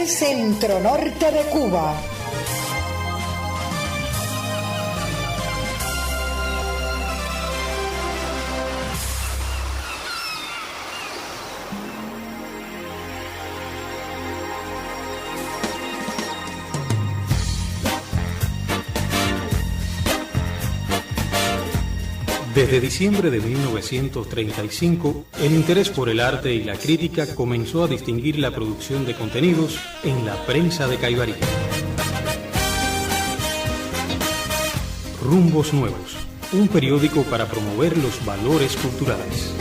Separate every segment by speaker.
Speaker 1: el centro norte de Cuba.
Speaker 2: Desde diciembre de 1935, el interés por el arte y la crítica comenzó a distinguir la producción de contenidos en la prensa de Caibarí. Rumbos Nuevos, un periódico para promover los valores culturales.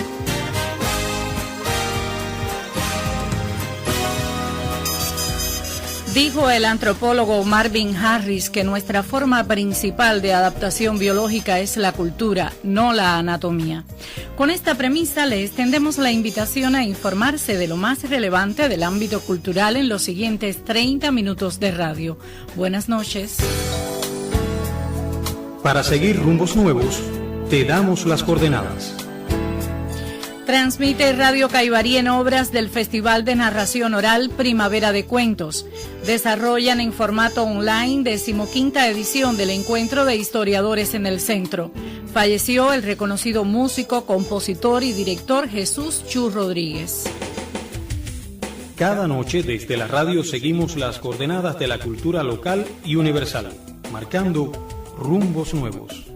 Speaker 3: Dijo el antropólogo Marvin Harris que nuestra forma principal de adaptación biológica es la cultura, no la anatomía. Con esta premisa le extendemos la invitación a informarse de lo más relevante del ámbito cultural en los siguientes 30 minutos de radio. Buenas noches.
Speaker 2: Para seguir Rumbos Nuevos, te damos las coordenadas.
Speaker 3: Transmite Radio Caibarí en obras del Festival de Narración Oral Primavera de Cuentos. Desarrollan en formato online 15ª edición del Encuentro de Historiadores en el Centro. Falleció el reconocido músico, compositor y director Jesús Chu Rodríguez.
Speaker 2: Cada noche desde la radio seguimos las coordenadas de la cultura local y universal, marcando Rumbos Nuevos.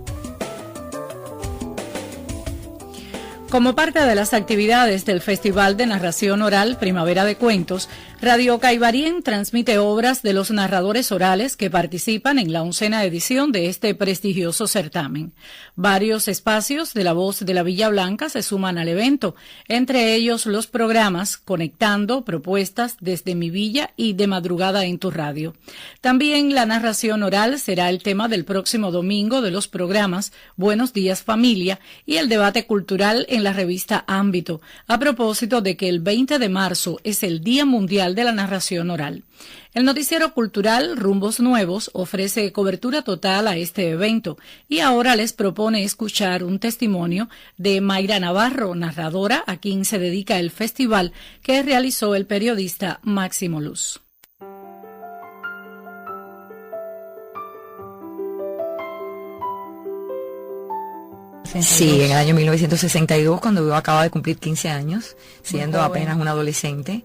Speaker 3: Como parte de las actividades del Festival de Narración Oral Primavera de Cuentos, Radio Caibarí transmite obras de los narradores orales que participan en la 11ª edición de este prestigioso certamen. Varios espacios de la voz de la Villa Blanca se suman al evento, entre ellos los programas Conectando, Propuestas desde mi Villa y De Madrugada en tu Radio. También la narración oral será el tema del próximo domingo de los programas Buenos Días Familia y el debate cultural en la revista Ámbito, a propósito de que el 20 de marzo es el Día Mundial de la Narración Oral. El noticiero cultural Rumbos Nuevos ofrece cobertura total a este evento y ahora les propone escuchar un testimonio de Mayra Navarro, narradora a quien se dedica el festival que realizó el periodista Máximo Luz.
Speaker 4: Sí, en el año 1962, cuando yo acababa de cumplir 15 años, siendo apenas una adolescente,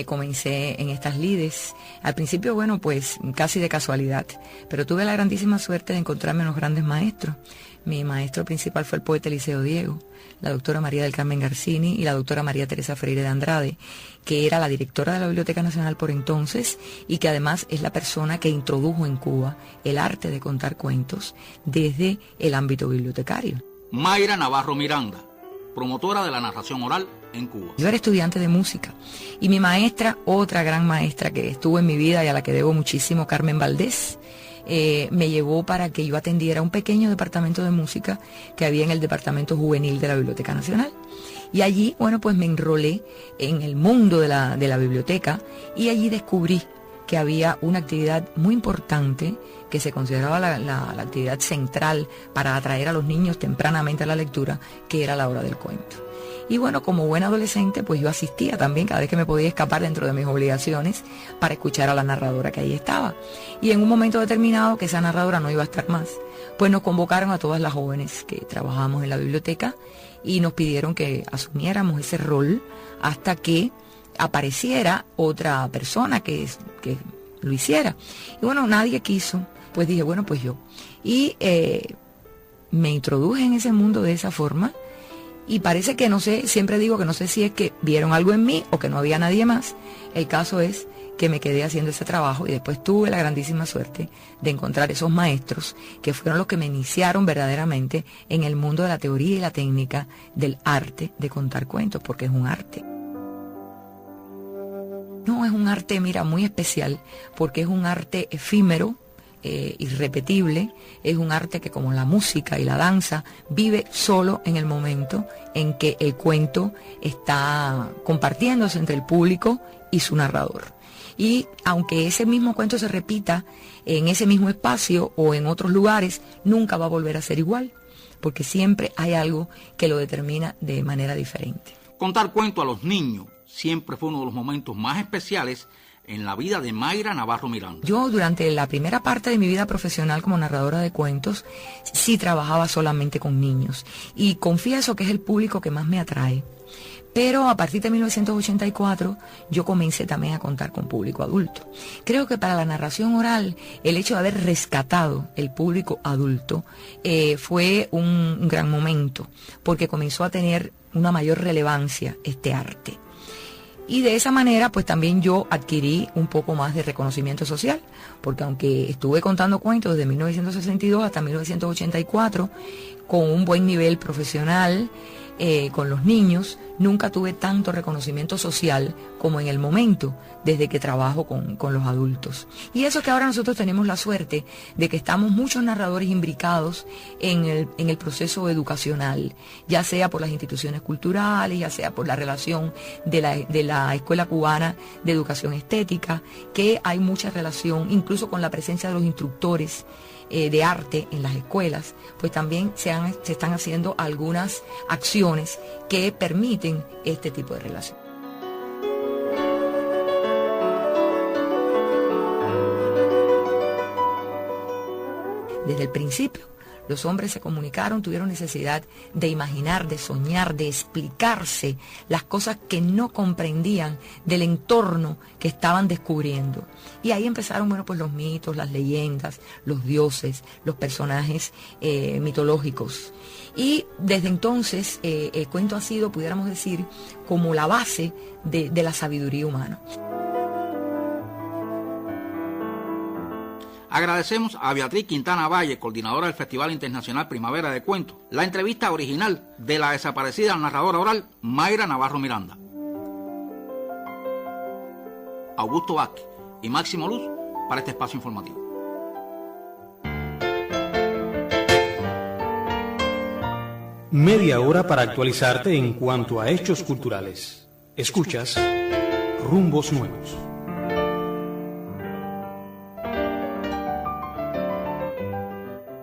Speaker 4: comencé en estas lides. Al principio, bueno, pues casi de casualidad, pero tuve la grandísima suerte de encontrarme unos grandes maestros. Mi maestro principal fue el poeta Eliseo Diego, la doctora María del Carmen Garcini y la doctora María Teresa Freire de Andrade, que era la directora de la Biblioteca Nacional por entonces y que además es la persona que introdujo en Cuba el arte de contar cuentos desde el ámbito bibliotecario.
Speaker 5: Mayra Navarro Miranda, promotora de la narración oral en Cuba.
Speaker 4: Yo era estudiante de música y mi maestra, otra gran maestra que estuvo en mi vida y a la que debo muchísimo, Carmen Valdés, me llevó para que yo atendiera un pequeño departamento de música que había en el departamento juvenil de la Biblioteca Nacional. Y allí, bueno, pues me enrolé en el mundo de la biblioteca y allí descubrí que había una actividad muy importante que se consideraba la actividad central para atraer a los niños tempranamente a la lectura, que era la hora del cuento. Y bueno, como buena adolescente, pues yo asistía también cada vez que me podía escapar dentro de mis obligaciones para escuchar a la narradora que ahí estaba. Y en un momento determinado, que esa narradora no iba a estar más, pues nos convocaron a todas las jóvenes que trabajábamos en la biblioteca y nos pidieron que asumiéramos ese rol hasta que apareciera otra persona que lo hiciera. Y bueno, nadie quiso, pues dije, bueno, pues yo. Y me introduje en ese mundo de esa forma y parece que no sé, siempre digo que no sé si es que vieron algo en mí o que no había nadie más. El caso es que me quedé haciendo ese trabajo y después tuve la grandísima suerte de encontrar esos maestros que fueron los que me iniciaron verdaderamente en el mundo de la teoría y la técnica del arte de contar cuentos, porque es un arte. No, es un arte, mira, muy especial, porque es un arte efímero, irrepetible, es un arte que, como la música y la danza, vive solo en el momento en que el cuento está compartiéndose entre el público y su narrador. Y aunque ese mismo cuento se repita en ese mismo espacio o en otros lugares, nunca va a volver a ser igual, porque siempre hay algo que lo determina de manera diferente.
Speaker 5: Contar cuento a los niños siempre fue uno de los momentos más especiales en la vida de Mayra Navarro Miranda.
Speaker 4: Yo durante la primera parte de mi vida profesional como narradora de cuentos sí trabajaba solamente con niños y confieso que es el público que más me atrae. Pero a partir de 1984 yo comencé también a contar con público adulto. Creo que para la narración oral el hecho de haber rescatado el público adulto fue un gran momento, porque comenzó a tener una mayor relevancia este arte. Y de esa manera, pues también yo adquirí un poco más de reconocimiento social, porque aunque estuve contando cuentos desde 1962 hasta 1984, con un buen nivel profesional, con los niños, nunca tuve tanto reconocimiento social como en el momento desde que trabajo con los adultos. Y eso que ahora nosotros tenemos la suerte de que estamos muchos narradores imbricados en el proceso educacional, ya sea por las instituciones culturales, ya sea por la relación de la Escuela Cubana de Educación Estética, que hay mucha relación incluso con la presencia de los instructores de arte en las escuelas, pues también se están haciendo algunas acciones que permiten este tipo de relación. Desde el principio, los hombres se comunicaron, tuvieron necesidad de imaginar, de soñar, de explicarse las cosas que no comprendían del entorno que estaban descubriendo. Y ahí empezaron, pues los mitos, las leyendas, los dioses, los personajes mitológicos. Y desde entonces el cuento ha sido, pudiéramos decir, como la base de la sabiduría humana.
Speaker 5: Agradecemos a Beatriz Quintana Valle, coordinadora del Festival Internacional Primavera de Cuentos, la entrevista original de la desaparecida narradora oral Mayra Navarro Miranda. Augusto Vázquez y Máximo Luz para este espacio informativo.
Speaker 2: Media hora para actualizarte en cuanto a hechos culturales. Escuchas Rumbos Nuevos.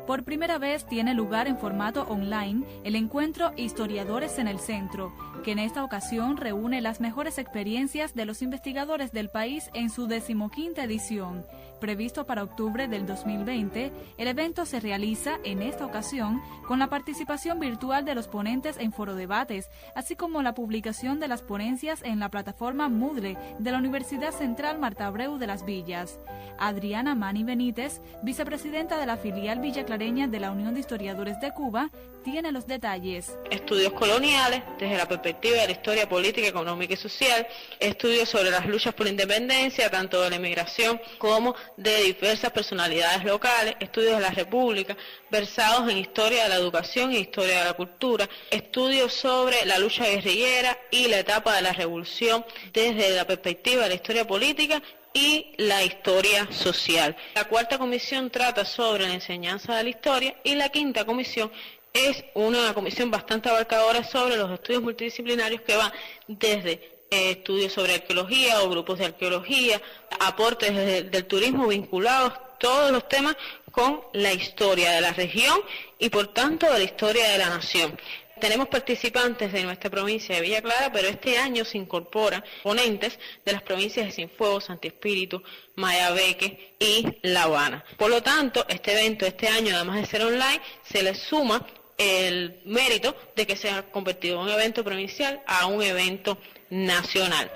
Speaker 6: Por primera vez tiene lugar en formato online el encuentro Historiadores en el Centro, que en esta ocasión reúne las mejores experiencias de los investigadores del país en su 15ª edición. Previsto para octubre del 2020, el evento se realiza en esta ocasión con la participación virtual de los ponentes en forodebates, así como la publicación de las ponencias en la plataforma Moodle de la Universidad Central Marta Abreu de las Villas. Adriana Mani Benítez, vicepresidenta de la filial villaclareña de la Unión de Historiadores de Cuba, tiene los detalles.
Speaker 7: Estudios coloniales desde la perspectiva de la historia política, económica y social, estudios sobre las luchas por la independencia, tanto de la inmigración como de diversas personalidades locales, estudios de la República, versados en historia de la educación e historia de la cultura, estudios sobre la lucha guerrillera y la etapa de la revolución desde la perspectiva de la historia política y la historia social. La cuarta comisión trata sobre la enseñanza de la historia y la quinta comisión es una comisión bastante abarcadora sobre los estudios multidisciplinarios que van desde estudios sobre arqueología o grupos de arqueología, aportes del turismo vinculados, todos los temas con la historia de la región y por tanto de la historia de la nación. Tenemos participantes de nuestra provincia de Villa Clara, pero este año se incorporan ponentes de las provincias de Cienfuegos, Santi Espíritu, Mayabeque y La Habana. Por lo tanto, este evento este año, además de ser online, se le suma el mérito de que se ha convertido en un evento provincial a un evento nacional.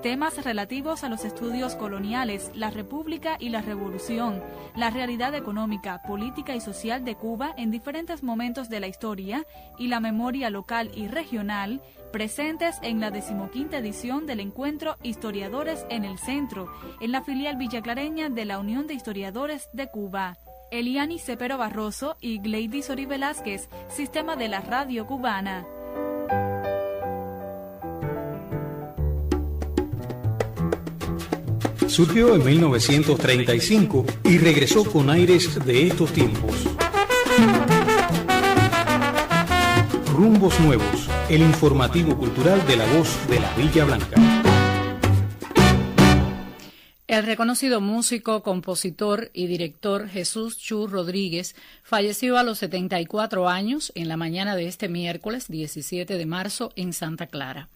Speaker 6: Temas relativos a los estudios coloniales, la República y la Revolución, la realidad económica, política y social de Cuba en diferentes momentos de la historia y la memoria local y regional, presentes en la 15ª edición del encuentro Historiadores en el Centro, en la filial villaclareña de la Unión de Historiadores de Cuba. Eliani Cepero Barroso y Gleidy Sori Velázquez, Sistema de la Radio Cubana.
Speaker 2: Surgió en 1935 y regresó con aires de estos tiempos. Rumbos Nuevos, el informativo cultural de la voz de la Villa Blanca.
Speaker 3: El reconocido músico, compositor y director Jesús Chu Rodríguez falleció a los 74 años en la mañana de este miércoles 17 de marzo en Santa Clara.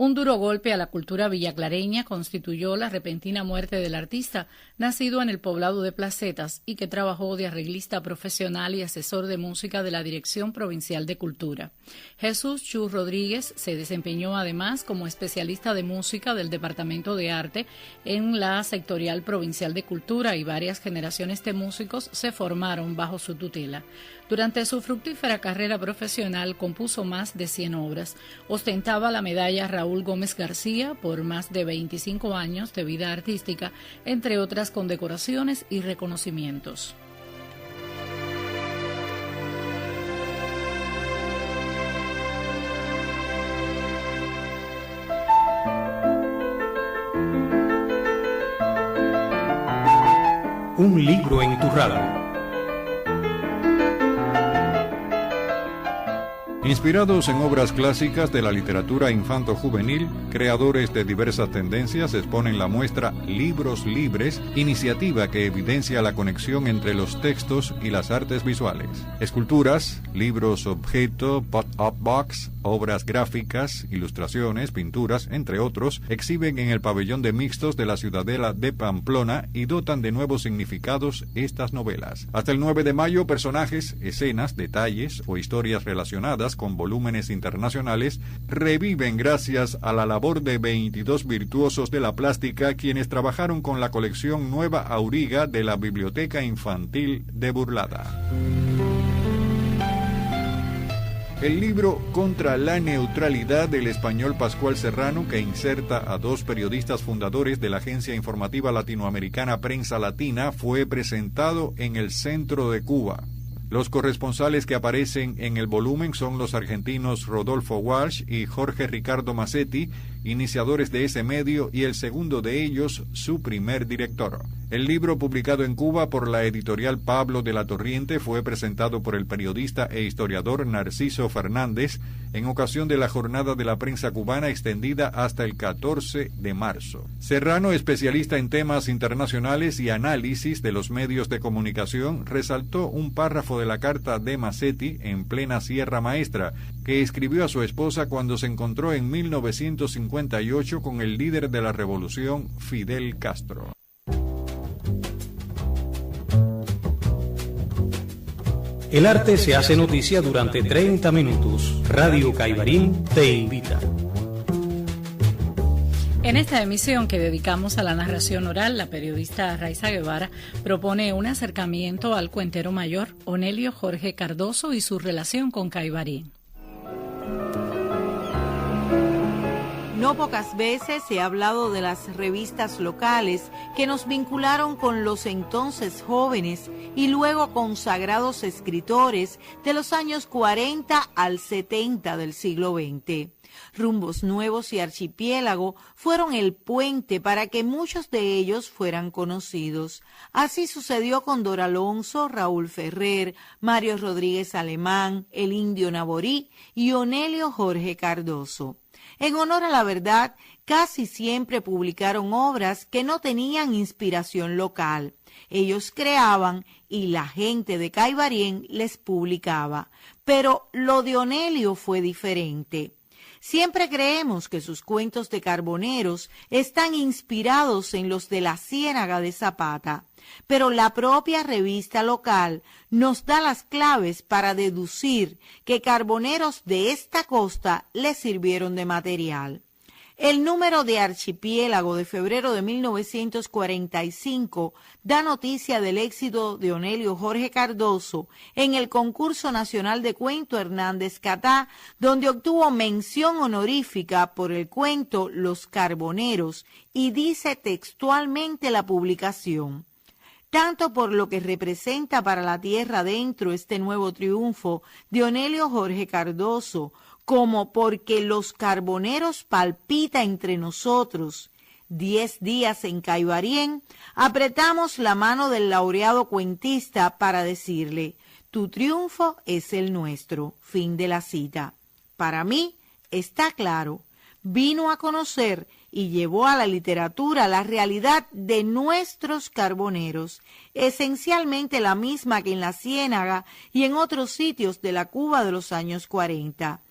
Speaker 3: Un duro golpe a la cultura villaclareña constituyó la repentina muerte del artista, nacido en el poblado de Placetas y que trabajó de arreglista profesional y asesor de música de la Dirección Provincial de Cultura. Jesús Chu Rodríguez se desempeñó además como especialista de música del Departamento de Arte en la Sectorial Provincial de Cultura y varias generaciones de músicos se formaron bajo su tutela. Durante su fructífera carrera profesional compuso más de 100 obras. Ostentaba la medalla Raúl Gómez García por más de 25 años de vida artística, entre otras condecoraciones y reconocimientos.
Speaker 2: Un libro en tu radio.
Speaker 8: Inspirados en obras clásicas de la literatura infanto-juvenil, creadores de diversas tendencias exponen la muestra Libros Libres, iniciativa que evidencia la conexión entre los textos y las artes visuales. Esculturas, libros objeto, pop-up box, obras gráficas, ilustraciones, pinturas, entre otros, exhiben en el pabellón de mixtos de la Ciudadela de Pamplona y dotan de nuevos significados estas novelas. Hasta el 9 de mayo, personajes, escenas, detalles o historias relacionadas con volúmenes internacionales reviven gracias a la labor de 22 virtuosos de la plástica quienes trabajaron con la colección Nueva Auriga de la Biblioteca Infantil de Burlada. El libro Contra la Neutralidad del español Pascual Serrano, que inserta a 2 periodistas fundadores de la agencia informativa latinoamericana Prensa Latina, fue presentado en el centro de Cuba. Los corresponsales que aparecen en el volumen son los argentinos Rodolfo Walsh y Jorge Ricardo Massetti, iniciadores de ese medio, y el segundo de ellos, su primer director. El libro, publicado en Cuba por la editorial Pablo de la Torriente, fue presentado por el periodista e historiador Narciso Fernández en ocasión de la Jornada de la Prensa Cubana extendida hasta el 14 de marzo. Serrano, especialista en temas internacionales y análisis de los medios de comunicación, resaltó un párrafo de la carta de Massetti en plena Sierra Maestra, que escribió a su esposa cuando se encontró en 1958 con el líder de la revolución, Fidel Castro.
Speaker 2: El arte se hace noticia durante 30 minutos. Radio Caibarín te invita.
Speaker 3: En esta emisión que dedicamos a la narración oral, la periodista Raiza Guevara propone un acercamiento al cuentero mayor Onelio Jorge Cardoso y su relación con Caibarín.
Speaker 9: No pocas veces se ha hablado de las revistas locales que nos vincularon con los entonces jóvenes y luego consagrados escritores de los años 40 al 70 del siglo XX. Rumbos Nuevos y Archipiélago fueron el puente para que muchos de ellos fueran conocidos. Así sucedió con Dora Alonso, Raúl Ferrer, Mario Rodríguez Alemán, el Indio Naborí y Onelio Jorge Cardoso. En honor a la verdad, casi siempre publicaron obras que no tenían inspiración local. Ellos creaban y la gente de Caibarien les publicaba. Pero lo de Onelio fue diferente. Siempre creemos que sus cuentos de carboneros están inspirados en los de la Ciénaga de Zapata, pero la propia revista local nos da las claves para deducir que carboneros de esta costa les sirvieron de material. El número de Archipiélago de febrero de 1945 da noticia del éxito de Onelio Jorge Cardoso en el concurso nacional de cuento Hernández Catá, donde obtuvo mención honorífica por el cuento Los Carboneros, y dice textualmente la publicación: tanto por lo que representa para la tierra adentro este nuevo triunfo de Onelio Jorge Cardoso, como porque Los Carboneros palpita entre nosotros. 10 días en Caibarien, apretamos la mano del laureado cuentista para decirle: tu triunfo es el nuestro. Fin de la cita. Para mí, está claro, vino a conocer y llevó a la literatura la realidad de nuestros carboneros, esencialmente la misma que en la Ciénaga y en otros sitios de la Cuba de los años 40.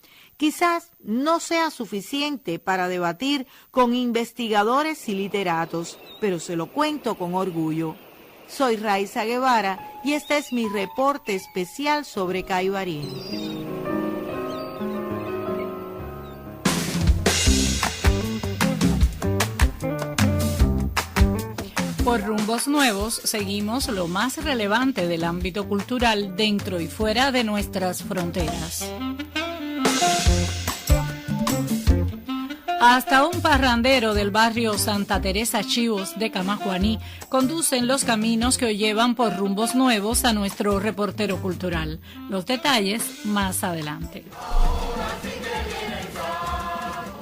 Speaker 9: quizás no sea suficiente para debatir con investigadores y literatos, pero se lo cuento con orgullo. Soy Raiza Guevara y este es mi reporte especial sobre Caibarín.
Speaker 3: Por Rumbos Nuevos seguimos lo más relevante del ámbito cultural dentro y fuera de nuestras fronteras. Hasta un parrandero del barrio Santa Teresa Chivos de Camajuaní conducen los caminos que hoy llevan por Rumbos Nuevos a nuestro reportero cultural. Los detalles más adelante.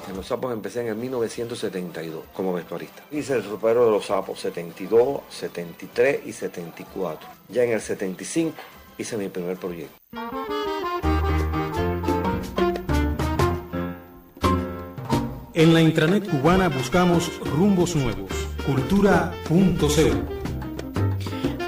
Speaker 10: En Los Sapos empecé en el 1972 como vestuarista. Hice el ropero de Los Sapos 72, 73 y 74. Ya en el 75 hice mi primer proyecto.
Speaker 2: En la intranet cubana buscamos Rumbos Nuevos, cultura.co.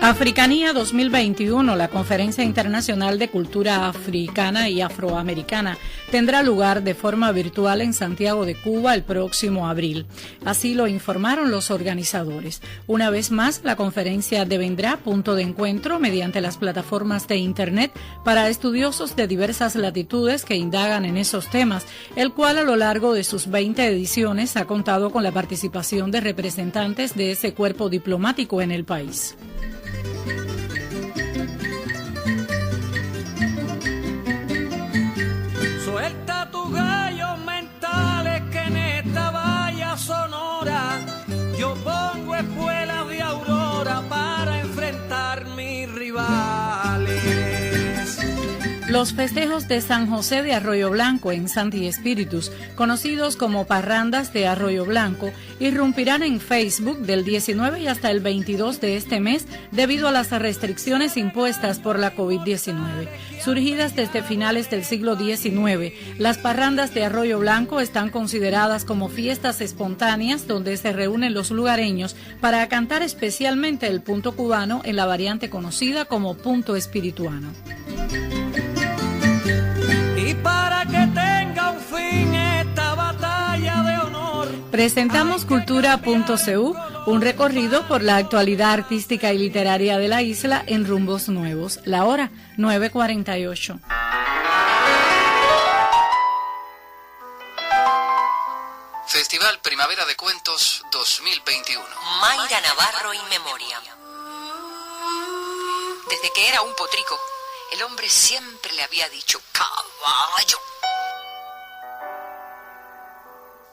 Speaker 3: Africanía 2021, la Conferencia Internacional de Cultura Africana y Afroamericana, tendrá lugar de forma virtual en Santiago de Cuba el próximo abril. Así lo informaron los organizadores. Una vez más, la conferencia devendrá punto de encuentro mediante las plataformas de Internet para estudiosos de diversas latitudes que indagan en esos temas, el cual a lo largo de sus 20 ediciones ha contado con la participación de representantes de ese cuerpo diplomático en el país.
Speaker 11: Suelta tus gallos mentales que en esta valla sonora yo pongo espuelas de aurora para enfrentar mis rivales.
Speaker 3: Los festejos de San José de Arroyo Blanco en Santi Espíritus, conocidos como Parrandas de Arroyo Blanco, irrumpirán en Facebook del 19 y hasta el 22 de este mes debido a las restricciones impuestas por la COVID-19. Surgidas desde finales del siglo XIX, las parrandas de Arroyo Blanco están consideradas como fiestas espontáneas donde se reúnen los lugareños para cantar especialmente el punto cubano en la variante conocida como punto espirituano.
Speaker 11: Y para que tenga un fin esta batalla de honor.
Speaker 3: Presentamos Cultura.cu, un recorrido por la actualidad artística y literaria de la isla en Rumbos Nuevos. La hora 9:48.
Speaker 12: Festival Primavera de Cuentos 2021.
Speaker 13: Mayra Navarro in memoria. Desde que era un potrico, el hombre siempre le había dicho caballo.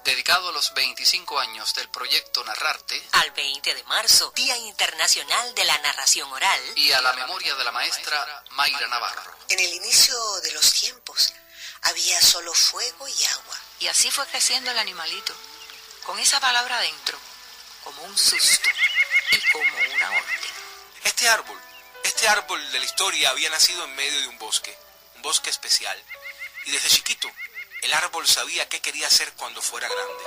Speaker 12: Dedicado a los 25 años del proyecto Narrarte,
Speaker 13: al 20 de marzo, Día Internacional de la Narración Oral,
Speaker 12: y a la memoria de la maestra Mayra Navarro.
Speaker 14: En el inicio de los tiempos había solo fuego y agua.
Speaker 13: Y así fue creciendo el animalito, con esa palabra dentro, como un susto y como una orden.
Speaker 15: Este árbol de la historia había nacido en medio de un bosque especial. Y desde chiquito, el árbol sabía qué quería hacer cuando fuera grande.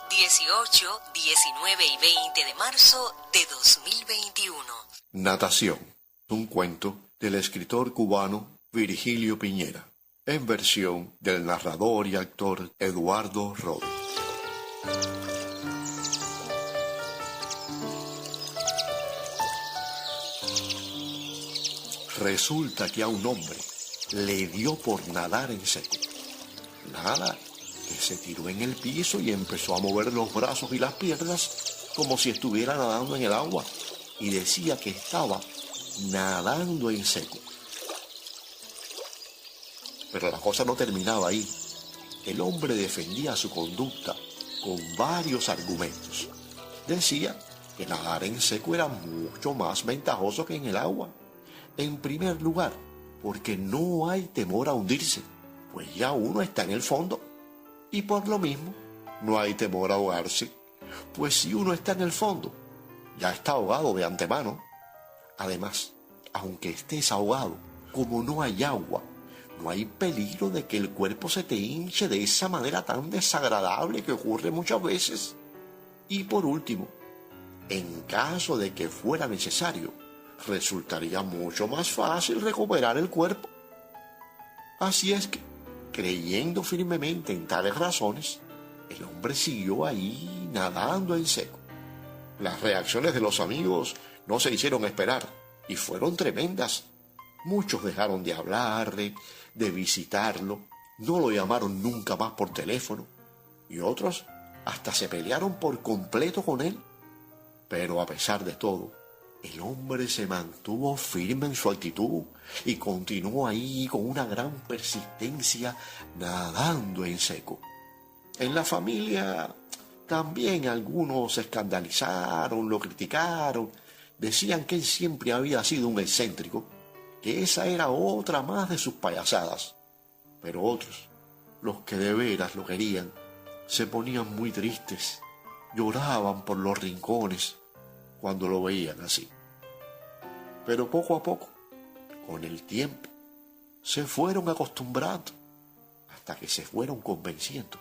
Speaker 13: 18, 19 y 20 de marzo de 2021.
Speaker 16: Natación, un cuento del escritor cubano Virgilio Piñera, en versión del narrador y actor Eduardo Rodríguez. Resulta que a un hombre le dio por nadar en seco. Nada, que se tiró en el piso y empezó a mover los brazos y las piernas como si estuviera nadando en el agua, y decía que estaba nadando en seco. Pero la cosa no terminaba ahí. El hombre defendía su conducta con varios argumentos. Decía que nadar en seco era mucho más ventajoso que en el agua. En primer lugar, porque no hay temor a hundirse, pues ya uno está en el fondo. Y por lo mismo, no hay temor a ahogarse, pues si uno está en el fondo, ya está ahogado de antemano. Además, aunque estés ahogado, como no hay agua, no hay peligro de que el cuerpo se te hinche de esa manera tan desagradable que ocurre muchas veces. Y por último, en caso de que fuera necesario, resultaría mucho más fácil recuperar el cuerpo. Así es que, creyendo firmemente en tales razones, el hombre siguió ahí nadando en seco. Las reacciones de los amigos no se hicieron esperar y fueron tremendas. Muchos dejaron de hablarle, de visitarlo, no lo llamaron nunca más por teléfono y otros hasta se pelearon por completo con él. Pero a pesar de todo, el hombre se mantuvo firme en su actitud y continuó ahí con una gran persistencia nadando en seco. En la familia también algunos se escandalizaron, lo criticaron, decían que él siempre había sido un excéntrico, que esa era otra más de sus payasadas. Pero otros, los que de veras lo querían, se ponían muy tristes, lloraban por los rincones cuando lo veían así. Pero poco a poco, con el tiempo, se fueron acostumbrando hasta que se fueron convenciendo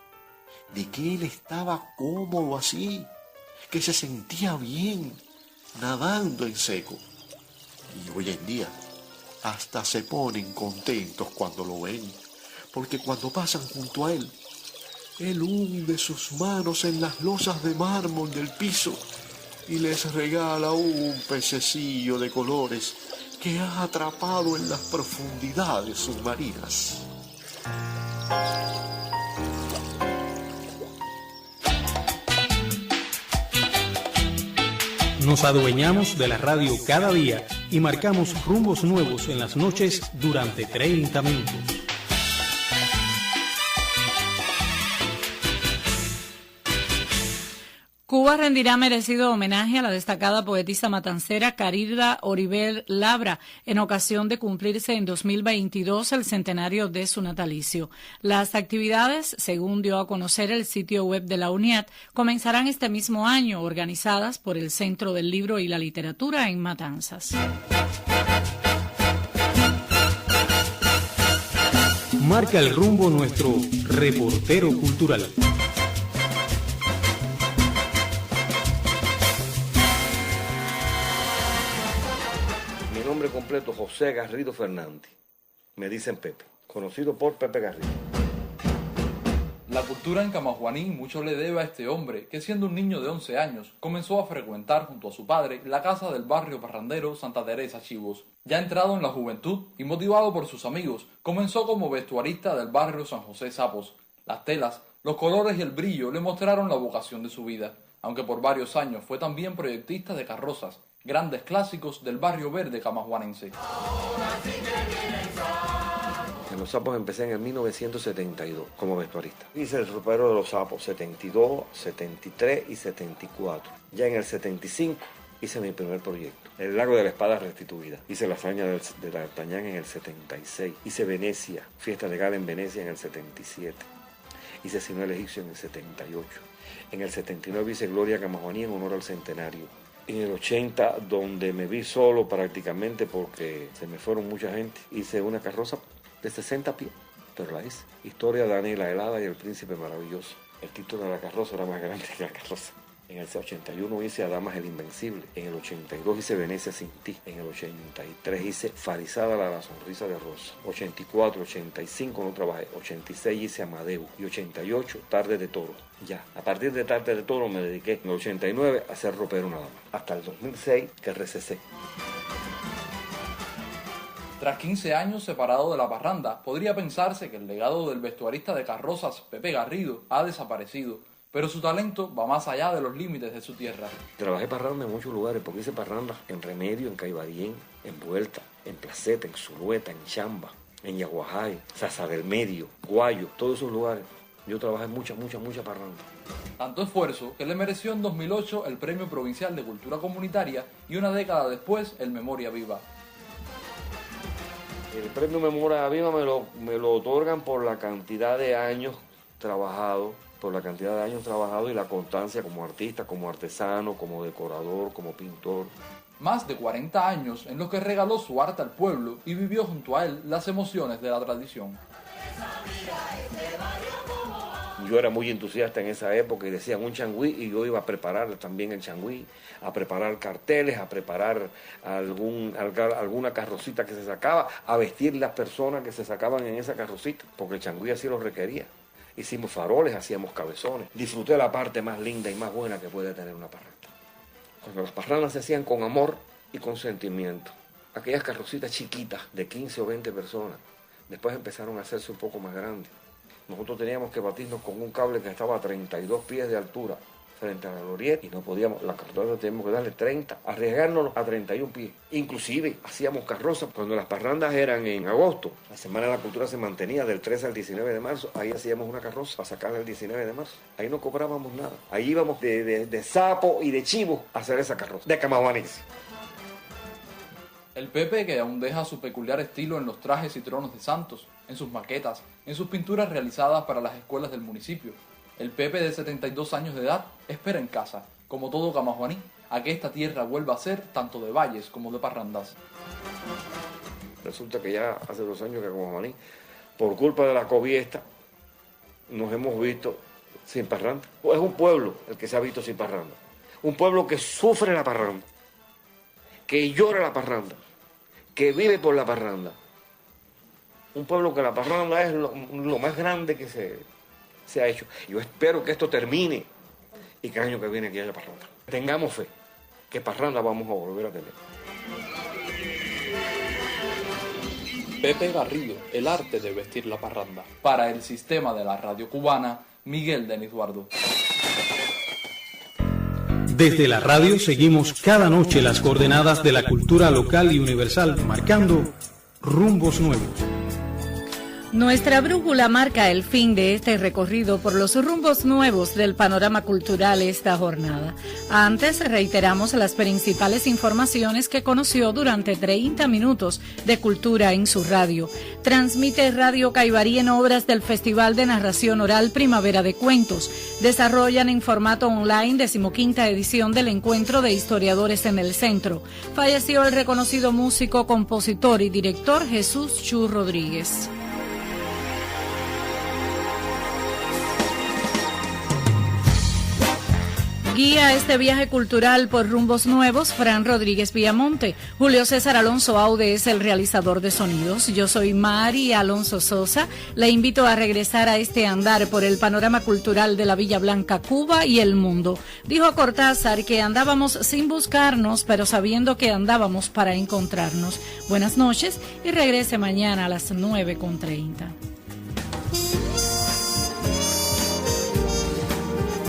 Speaker 16: de que él estaba cómodo así, que se sentía bien nadando en seco. Y hoy en día hasta se ponen contentos cuando lo ven, porque cuando pasan junto a él hunde sus manos en las losas de mármol del piso y les regala un pececillo de colores que ha atrapado en las profundidades submarinas.
Speaker 2: Nos adueñamos de la radio cada día y marcamos rumbos nuevos en las noches durante 30 minutos.
Speaker 3: Cuba rendirá merecido homenaje a la destacada poetisa matancera Carida Oribel Labra en ocasión de cumplirse en 2022 el centenario de su natalicio. Las actividades, según dio a conocer el sitio web de la UNIAT, comenzarán este mismo año, organizadas por el Centro del Libro y la Literatura en Matanzas.
Speaker 2: Marca el rumbo nuestro reportero cultural.
Speaker 10: Mi nombre completo, José Garrido Fernández. Me dicen Pepe, conocido por Pepe Garrido.
Speaker 17: La cultura en Camajuaní mucho le debe a este hombre que, siendo un niño de 11 años, comenzó a frecuentar junto a su padre la casa del barrio parrandero Santa Teresa Chivos. Ya entrado en la juventud y motivado por sus amigos, comenzó como vestuarista del barrio San José Sapos. Las telas, los colores y el brillo le mostraron la vocación de su vida, aunque por varios años fue también proyectista de carrozas, grandes clásicos del barrio verde camajuanense.
Speaker 10: En Los Sapos empecé en el 1972 como vestuarista. Hice el ropero de Los Sapos 72, 73 y 74. Ya en el 75 hice mi primer proyecto, El Lago de la Espada Restituida. Hice La Hazaña de D'Artagnan en el 76. Hice Venecia, Fiesta de Gala en Venecia en el 77. Hice Sino el Egipcio en el 78. En el 79 hice Gloria Camajuaní en honor al centenario. En el 80, donde me vi solo prácticamente porque se me fueron mucha gente, hice una carroza de 60 pies, pero la hice. Historia de Ana y la helada y el príncipe maravilloso. El título de la carroza era más grande que la carroza. En el 81 hice a Damas el Invencible. En el 82 hice Venecia sin ti. En el 83 hice Farizada la sonrisa de Rosa. 84, 85 no trabajé. 86 hice Amadeu. Y 88 Tarde de Toro. Ya, a partir de Tarde de Toro me dediqué en el 89 a ser ropero nada más. Hasta el 2006 que recesé.
Speaker 17: Tras 15 años separado de la parranda, podría pensarse que el legado del vestuarista de carrozas Pepe Garrido ha desaparecido, pero su talento va más allá de los límites de su tierra.
Speaker 10: Trabajé parranda en muchos lugares, porque hice parranda en Remedio, en Caibarien, en Vuelta, en Placeta, en Zulueta, en Chamba, en Yaguajay, Sasa del Medio, Guayo, todos esos lugares. Yo trabajé mucha parranda.
Speaker 17: Tanto esfuerzo que le mereció en 2008 el Premio Provincial de Cultura Comunitaria y una década después el Memoria Viva.
Speaker 10: El premio Memoria Viva me lo otorgan por la cantidad de años trabajado, y la constancia como artista, como artesano, como decorador, como pintor.
Speaker 17: Más de 40 años en los que regaló su arte al pueblo y vivió junto a él las emociones de la tradición.
Speaker 10: Yo era muy entusiasta en esa época y decían un changüí y yo iba a preparar también el changüí, a preparar carteles, a preparar alguna carrocita que se sacaba, a vestir las personas que se sacaban en esa carrocita, porque el changüí así lo requería. Hicimos faroles, hacíamos cabezones. Disfruté la parte más linda y más buena que puede tener una parranda. Cuando las parrandas se hacían con amor y con sentimiento. Aquellas carrocitas chiquitas de 15 o 20 personas, después empezaron a hacerse un poco más grandes. Nosotros teníamos que batirnos con un cable que estaba a 32 pies de altura frente a la glorieta y no podíamos, la carroza teníamos que darle 30, arriesgarnos a 31 pies. Inclusive hacíamos carrozas cuando las parrandas eran en agosto. La Semana de la Cultura se mantenía del 13 al 19 de marzo. Ahí hacíamos una carroza para sacarla el 19 de marzo. Ahí no cobrábamos nada. Ahí íbamos de sapo y de chivo a hacer esa carroza, de camahuanís.
Speaker 17: El Pepe, que aún deja su peculiar estilo en los trajes y tronos de santos, en sus maquetas, en sus pinturas realizadas para las escuelas del municipio. El Pepe, de 72 años de edad, espera en casa, como todo camajuaní, a que esta tierra vuelva a ser tanto de valles como de parrandas.
Speaker 10: Resulta que ya hace 2 años que Camajuaní, por culpa de la COVID esta, nos hemos visto sin parranda. Es un pueblo el que se ha visto sin parranda. Un pueblo que sufre la parranda, que llora la parranda, que vive por la parranda. Un pueblo que la parranda es lo más grande que se ha hecho. Yo espero que esto termine y que el año que viene aquí haya parranda. Tengamos fe, que parranda vamos a volver a tener.
Speaker 17: Pepe Garrido, el arte de vestir la parranda. Para el sistema de la radio cubana, Miguel Denis Duardo.
Speaker 2: Desde la radio seguimos cada noche las coordenadas de la cultura local y universal, marcando rumbos nuevos.
Speaker 3: Nuestra brújula marca el fin de este recorrido por los rumbos nuevos del panorama cultural esta jornada. Antes reiteramos las principales informaciones que conoció durante 30 minutos de cultura en su radio. Transmite Radio Caibarí en obras del Festival de Narración Oral Primavera de Cuentos. Desarrollan en formato online 15ª edición del Encuentro de Historiadores en el Centro. Falleció el reconocido músico, compositor y director Jesús Chu Rodríguez. Guía este viaje cultural por rumbos nuevos Fran Rodríguez Villamonte. Julio César Alonso Aude es el realizador de sonidos. Yo soy Mari Alonso Sosa. Le invito a regresar a este andar por el panorama cultural de la Villa Blanca, Cuba y el mundo. Dijo Cortázar que andábamos sin buscarnos, pero sabiendo que andábamos para encontrarnos. Buenas noches y regrese mañana a las 9:30.